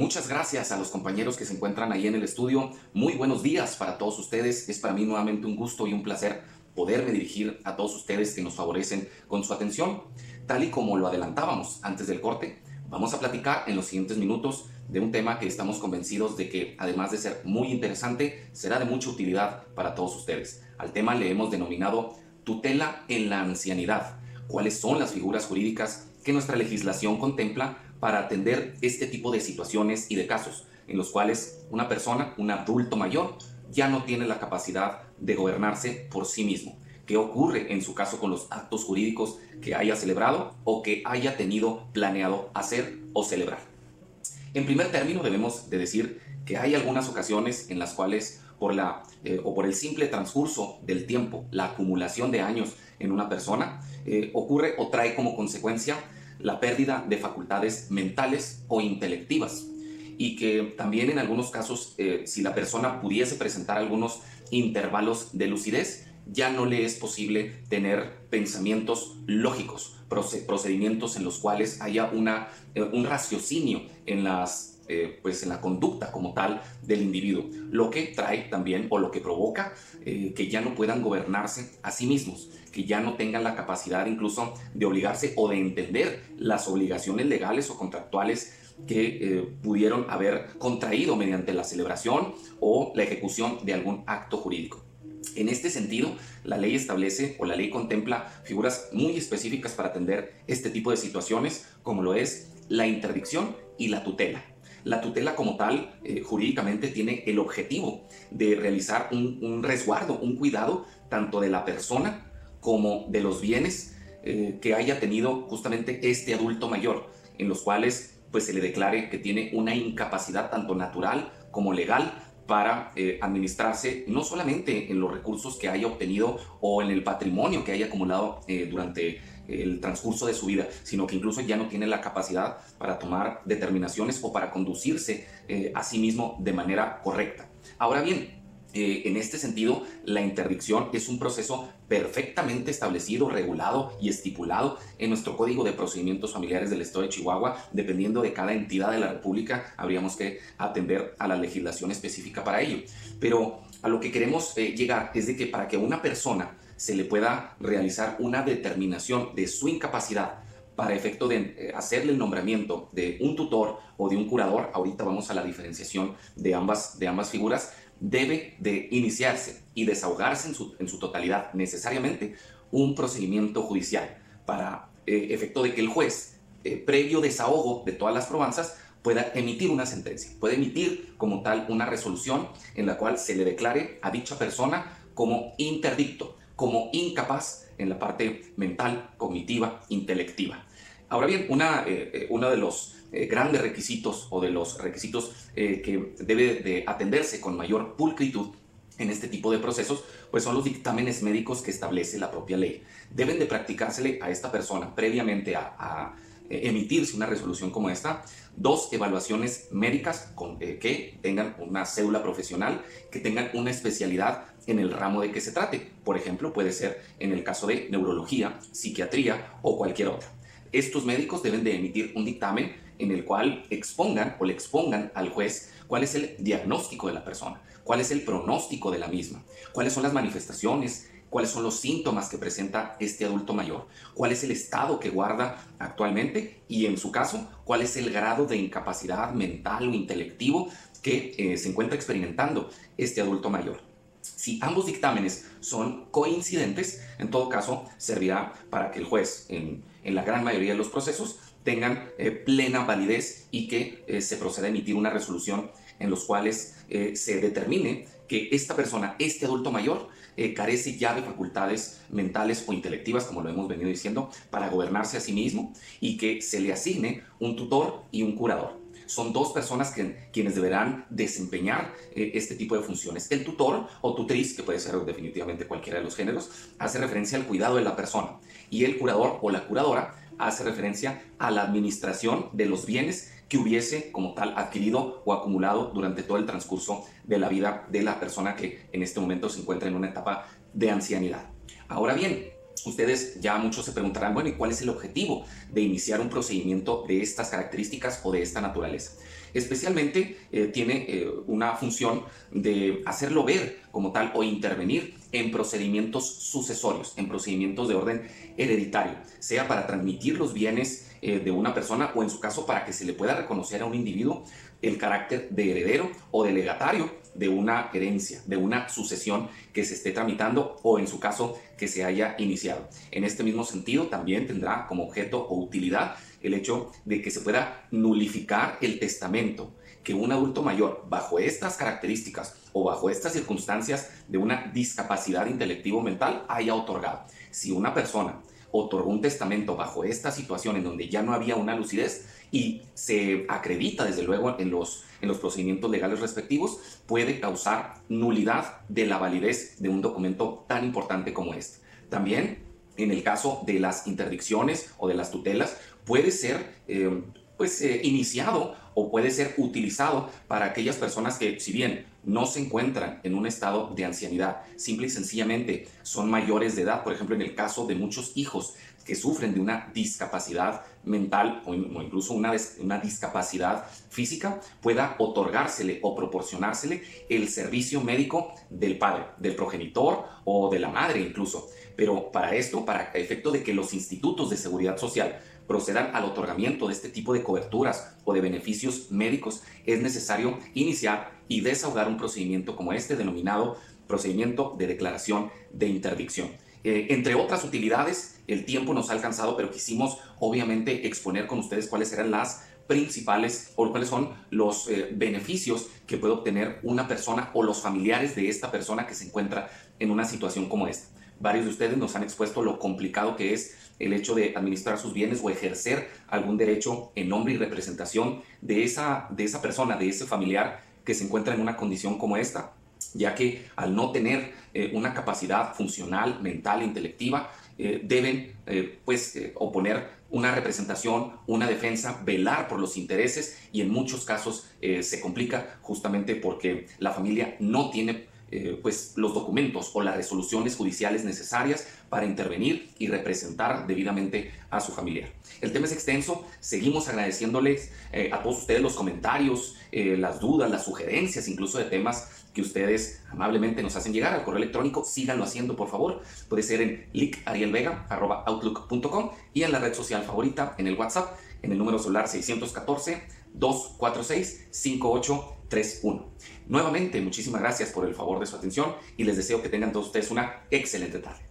Muchas gracias a los compañeros que se encuentran ahí en el estudio. Muy buenos días para todos ustedes. Es para mí nuevamente un gusto y un placer poderme dirigir a todos ustedes que nos favorecen con su atención. Tal y como lo adelantábamos antes del corte, vamos a platicar en los siguientes minutos de un tema que estamos convencidos de que, además de ser muy interesante, será de mucha utilidad para todos ustedes. Al tema le hemos denominado tutela en la ancianidad. ¿Cuáles son las figuras jurídicas que nuestra legislación contempla para atender este tipo de situaciones y de casos en los cuales una persona, un adulto mayor, ya no tiene la capacidad de gobernarse por sí mismo? ¿Qué ocurre en su caso con los actos jurídicos que haya celebrado o que haya tenido planeado hacer o celebrar? En primer término, debemos de decir que hay algunas ocasiones en las cuales por el simple transcurso del tiempo, la acumulación de años en una persona, ocurre o trae como consecuencia la pérdida de facultades mentales o intelectivas, y que también en algunos casos, si la persona pudiese presentar algunos intervalos de lucidez, ya no le es posible tener pensamientos lógicos, procedimientos en los cuales haya un raciocinio en la conducta como tal del individuo, lo que trae también o lo que provoca que ya no puedan gobernarse a sí mismos, que ya no tengan la capacidad incluso de obligarse o de entender las obligaciones legales o contractuales que pudieron haber contraído mediante la celebración o la ejecución de algún acto jurídico. En este sentido, la ley establece o la ley contempla figuras muy específicas para atender este tipo de situaciones, como lo es la interdicción y la tutela. La tutela como tal, jurídicamente, tiene el objetivo de realizar un resguardo, un cuidado, tanto de la persona como de los bienes que haya tenido justamente este adulto mayor, en los cuales pues, se le declare que tiene una incapacidad tanto natural como legal para administrarse no solamente en los recursos que haya obtenido o en el patrimonio que haya acumulado durante el transcurso de su vida, sino que incluso ya no tiene la capacidad para tomar determinaciones o para conducirse a sí mismo de manera correcta. Ahora bien, en este sentido, la interdicción es un proceso perfectamente establecido, regulado y estipulado en nuestro Código de Procedimientos Familiares del Estado de Chihuahua. Dependiendo de cada entidad de la República, habríamos que atender a la legislación específica para ello. Pero a lo que queremos llegar es de que para que a una persona se le pueda realizar una determinación de su incapacidad para efecto de hacerle el nombramiento de un tutor o de un curador, ahorita vamos a la diferenciación de ambas figuras, debe de iniciarse y desahogarse en su totalidad necesariamente un procedimiento judicial para efecto de que el juez, previo desahogo de todas las probanzas, pueda emitir una sentencia, puede emitir como tal una resolución en la cual se le declare a dicha persona como interdicto, como incapaz en la parte mental, cognitiva, intelectiva. Ahora bien, uno de los grandes requisitos o de los requisitos que debe de atenderse con mayor pulcritud en este tipo de procesos, pues son los dictámenes médicos que establece la propia ley. Deben de practicársele a esta persona previamente a emitirse una resolución como esta, 2 evaluaciones médicas que tengan una cédula profesional, que tengan una especialidad en el ramo de que se trate. Por ejemplo, puede ser en el caso de neurología, psiquiatría o cualquier otra. Estos médicos deben de emitir un dictamen en el cual expongan o le expongan al juez cuál es el diagnóstico de la persona, cuál es el pronóstico de la misma, cuáles son las manifestaciones, cuáles son los síntomas que presenta este adulto mayor, cuál es el estado que guarda actualmente y, en su caso, cuál es el grado de incapacidad mental o intelectivo que se encuentra experimentando este adulto mayor. Si ambos dictámenes son coincidentes, en todo caso servirá para que el juez, en la gran mayoría de los procesos, tengan plena validez y que se proceda a emitir una resolución en los cuales se determine que esta persona, este adulto mayor, carece ya de facultades mentales o intelectivas, como lo hemos venido diciendo, para gobernarse a sí mismo, y que se le asigne un tutor y un curador. Son 2 personas quienes deberán desempeñar este tipo de funciones. El tutor o tutriz, que puede ser definitivamente cualquiera de los géneros, hace referencia al cuidado de la persona, y el curador o la curadora hace referencia a la administración de los bienes que hubiese como tal adquirido o acumulado durante todo el transcurso de la vida de la persona que en este momento se encuentra en una etapa de ancianidad. Ahora bien, Ustedes ya muchos se preguntarán, bueno, ¿y cuál es el objetivo de iniciar un procedimiento de estas características o de esta naturaleza? Especialmente tiene una función de hacerlo ver como tal o intervenir en procedimientos sucesorios, en procedimientos de orden hereditario, sea para transmitir los bienes de una persona o en su caso para que se le pueda reconocer a un individuo el carácter de heredero o de legatario de una herencia, de una sucesión que se esté tramitando o en su caso que se haya iniciado. En este mismo sentido también tendrá como objeto o utilidad el hecho de que se pueda nulificar el testamento que un adulto mayor bajo estas características o bajo estas circunstancias de una discapacidad intelectivo-mental haya otorgado. Si una persona otorgó un testamento bajo esta situación en donde ya no había una lucidez y se acredita desde luego en los procedimientos legales respectivos, puede causar nulidad de la validez de un documento tan importante como este. También en el caso de las interdicciones o de las tutelas puede ser iniciado o puede ser utilizado para aquellas personas que, si bien no se encuentran en un estado de ancianidad, simple y sencillamente son mayores de edad, por ejemplo, en el caso de muchos hijos que sufren de una discapacidad mental o incluso una discapacidad física, pueda otorgársele o proporcionársele el servicio médico del padre, del progenitor o de la madre incluso. Pero para esto, para efecto de que los institutos de seguridad social procedan al otorgamiento de este tipo de coberturas o de beneficios médicos, es necesario iniciar y desahogar un procedimiento como este, denominado procedimiento de declaración de interdicción. Entre otras utilidades, el tiempo nos ha alcanzado, pero quisimos obviamente exponer con ustedes cuáles eran las principales o cuáles son los beneficios que puede obtener una persona o los familiares de esta persona que se encuentra en una situación como esta. Varios de ustedes nos han expuesto lo complicado que es el hecho de administrar sus bienes o ejercer algún derecho en nombre y representación de esa persona, de ese familiar que se encuentra en una condición como esta, ya que al no tener una capacidad funcional, mental e intelectiva, deben oponer una representación, una defensa, velar por los intereses y en muchos casos se complica justamente porque la familia no tiene los documentos o las resoluciones judiciales necesarias para intervenir y representar debidamente a su familiar. El tema es extenso, seguimos agradeciéndoles a todos ustedes los comentarios, las dudas, las sugerencias, incluso de temas que ustedes amablemente nos hacen llegar al correo electrónico. Síganlo haciendo, por favor. Puede ser en licarielvega@outlook.com y en la red social favorita, en el WhatsApp, en el número celular 614-246-5831. Nuevamente, muchísimas gracias por el favor de su atención y les deseo que tengan todos ustedes una excelente tarde.